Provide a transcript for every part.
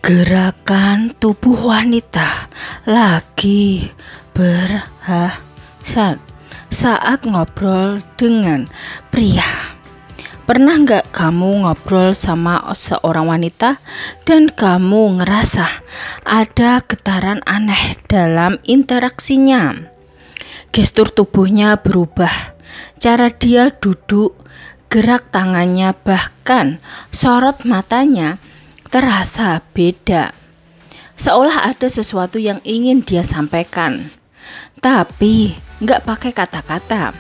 Gerakan tubuh wanita lagi berhasrat saat ngobrol dengan pria. Pernah nggak kamu ngobrol sama seorang wanita dan kamu ngerasa ada getaran aneh dalam interaksinya? Gestur tubuhnya berubah, cara dia duduk, gerak tangannya, bahkan sorot matanya terasa beda, seolah ada sesuatu yang ingin dia sampaikan, tapi nggak pakai kata-kata.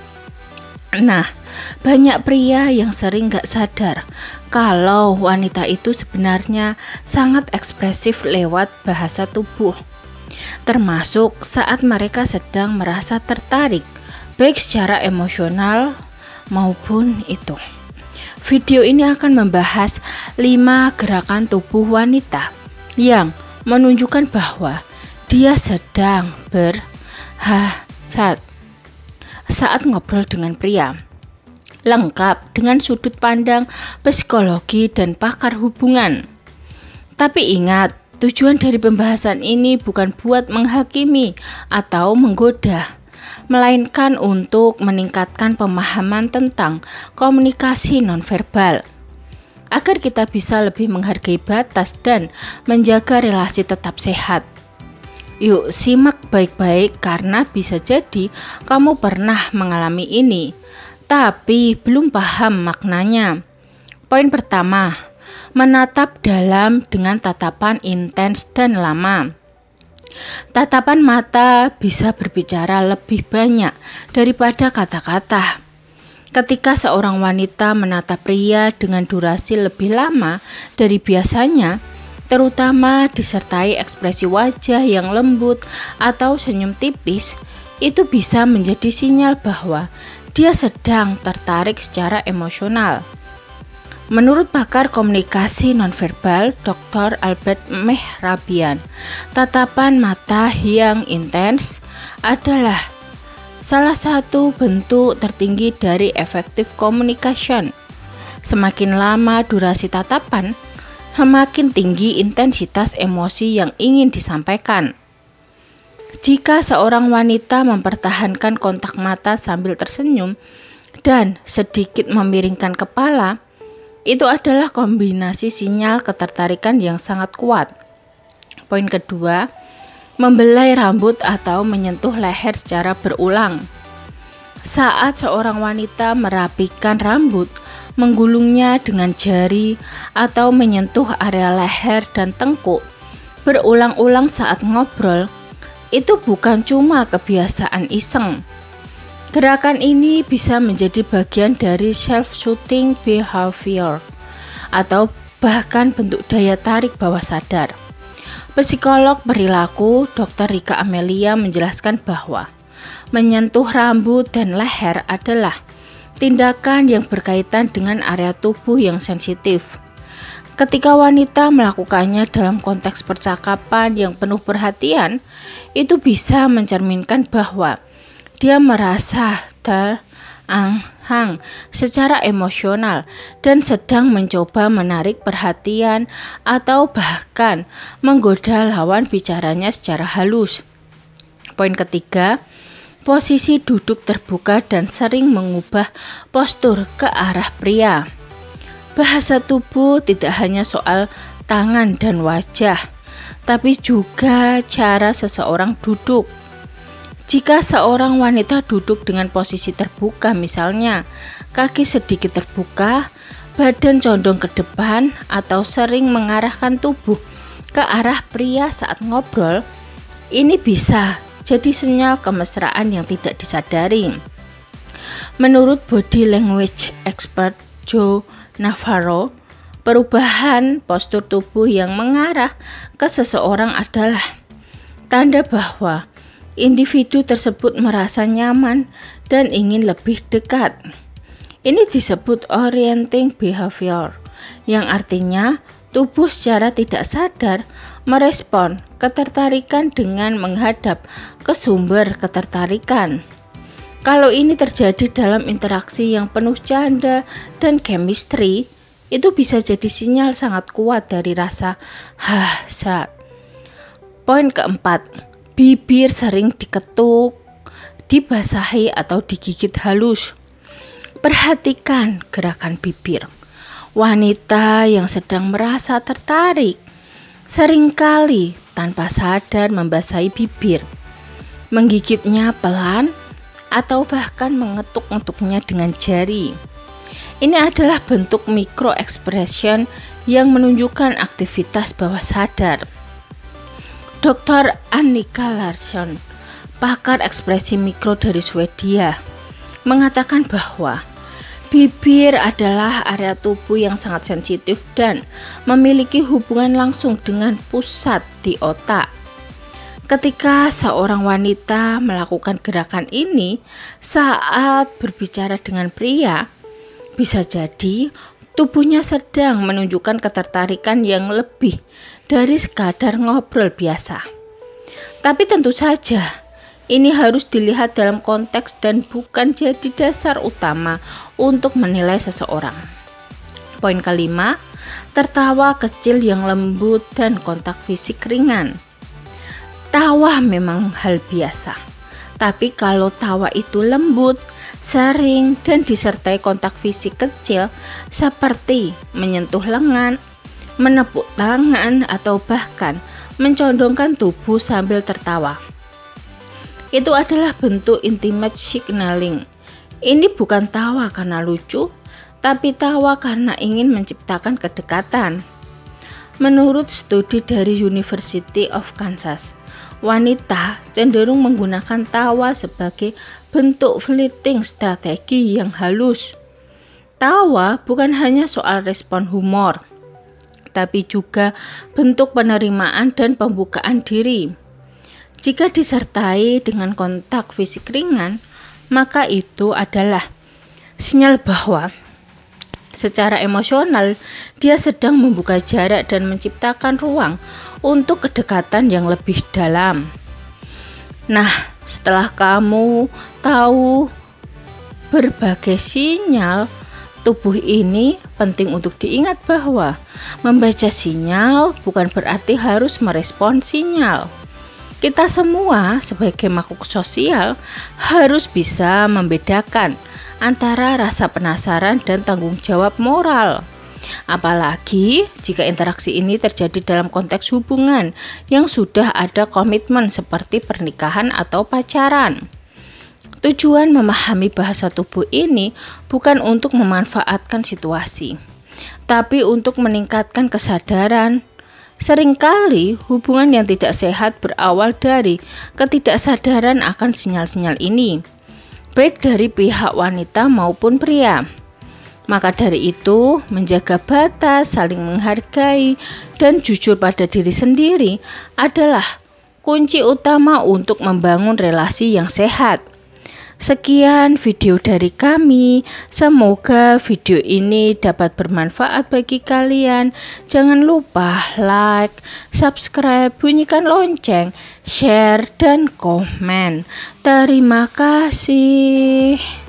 Nah, banyak pria yang sering nggak sadar kalau wanita itu sebenarnya sangat ekspresif lewat bahasa tubuh, termasuk saat mereka sedang merasa tertarik, baik secara emosional maupun itu. Video ini akan membahas 5 gerakan tubuh wanita yang menunjukkan bahwa dia sedang berhasrat saat ngobrol dengan pria, lengkap dengan sudut pandang psikologi dan pakar hubungan. Tapi ingat, tujuan dari pembahasan ini bukan buat menghakimi atau menggoda, melainkan untuk meningkatkan pemahaman tentang komunikasi nonverbal, agar kita bisa lebih menghargai batas dan menjaga relasi tetap sehat. Yuk simak baik-baik, karena bisa jadi kamu pernah mengalami ini, tapi belum paham maknanya. Poin pertama, menatap dalam dengan tatapan intens dan lama. Tatapan mata bisa berbicara lebih banyak daripada kata-kata. Ketika seorang wanita menatap pria dengan durasi lebih lama dari biasanya, terutama disertai ekspresi wajah yang lembut atau senyum tipis, itu bisa menjadi sinyal bahwa dia sedang tertarik secara emosional. Menurut pakar komunikasi nonverbal Dr. Albert Mehrabian, tatapan mata yang intens adalah salah satu bentuk tertinggi dari effective communication. Semakin lama durasi tatapan, semakin tinggi intensitas emosi yang ingin disampaikan. Jika seorang wanita mempertahankan kontak mata sambil tersenyum dan sedikit memiringkan kepala, itu adalah kombinasi sinyal ketertarikan yang sangat kuat. Poin kedua, membelai rambut atau menyentuh leher secara berulang. Saat seorang wanita merapikan rambut, menggulungnya dengan jari atau menyentuh area leher dan tengkuk berulang-ulang saat ngobrol, itu bukan cuma kebiasaan iseng. Gerakan ini bisa menjadi bagian dari self-soothing behavior atau bahkan bentuk daya tarik bawah sadar. Psikolog perilaku Dr. Rika Amelia menjelaskan bahwa menyentuh rambut dan leher adalah tindakan yang berkaitan dengan area tubuh yang sensitif. Ketika wanita melakukannya dalam konteks percakapan yang penuh perhatian, itu bisa mencerminkan bahwa dia merasa terang-hang secara emosional dan sedang mencoba menarik perhatian atau bahkan menggoda lawan bicaranya secara halus. Poin ketiga, posisi duduk terbuka dan sering mengubah postur ke arah pria. Bahasa tubuh tidak hanya soal tangan dan wajah, tapi juga cara seseorang duduk. Jika seorang wanita duduk dengan posisi terbuka, misalnya kaki sedikit terbuka, badan condong ke depan, atau sering mengarahkan tubuh ke arah pria saat ngobrol, ini bisa jadi sinyal kemesraan yang tidak disadari. Menurut body language expert Joe Navarro, perubahan postur tubuh yang mengarah ke seseorang adalah tanda bahwa individu tersebut merasa nyaman dan ingin lebih dekat. Ini disebut orienting behavior, yang artinya tubuh secara tidak sadar merespon ketertarikan dengan menghadap ke sumber ketertarikan. Kalau ini terjadi dalam interaksi yang penuh canda dan chemistry, itu bisa jadi sinyal sangat kuat dari rasa hasad. Poin keempat, bibir sering diketuk, dibasahi atau digigit halus. Perhatikan gerakan bibir. Wanita yang sedang merasa tertarik seringkali tanpa sadar membasahi bibir, menggigitnya pelan, atau bahkan mengetuk-ngetuknya dengan jari. Ini adalah bentuk micro expression yang menunjukkan aktivitas bawah sadar. Dr. Annika Larsson, pakar ekspresi mikro dari Swedia, mengatakan bahwa bibir adalah area tubuh yang sangat sensitif dan memiliki hubungan langsung dengan pusat di otak. Ketika seorang wanita melakukan gerakan ini saat berbicara dengan pria, bisa jadi tubuhnya sedang menunjukkan ketertarikan yang lebih dari sekadar ngobrol biasa. Tapi tentu saja, ini harus dilihat dalam konteks dan bukan jadi dasar utama untuk menilai seseorang. Poin kelima, tertawa kecil yang lembut dan kontak fisik ringan. Tawa memang hal biasa, tapi kalau tawa itu lembut, sering dan disertai kontak fisik kecil seperti menyentuh lengan, menepuk tangan, atau bahkan mencondongkan tubuh sambil tertawa, itu adalah bentuk intimate signaling. Ini bukan tawa karena lucu, tapi tawa karena ingin menciptakan kedekatan. Menurut studi dari University of Kansas, wanita cenderung menggunakan tawa sebagai bentuk flirting strategi yang halus. Tawa bukan hanya soal respon humor, tapi juga bentuk penerimaan dan pembukaan diri. Jika disertai dengan kontak fisik ringan, maka itu adalah sinyal bahwa secara emosional dia sedang membuka jarak dan menciptakan ruang untuk kedekatan yang lebih dalam. Nah, setelah kamu tahu berbagai sinyal tubuh ini, penting untuk diingat bahwa membaca sinyal bukan berarti harus merespon sinyal. Kita semua sebagai makhluk sosial harus bisa membedakan antara rasa penasaran dan tanggung jawab moral. Apalagi jika interaksi ini terjadi dalam konteks hubungan yang sudah ada komitmen seperti pernikahan atau pacaran. Tujuan memahami bahasa tubuh ini bukan untuk memanfaatkan situasi, tapi untuk meningkatkan kesadaran. Seringkali hubungan yang tidak sehat berawal dari ketidaksadaran akan sinyal-sinyal ini, baik dari pihak wanita maupun pria. Maka dari itu, menjaga batas, saling menghargai, dan jujur pada diri sendiri adalah kunci utama untuk membangun relasi yang sehat. Sekian video dari kami. Semoga video ini dapat bermanfaat bagi kalian. Jangan lupa like, subscribe, bunyikan lonceng, share, dan komen. Terima kasih.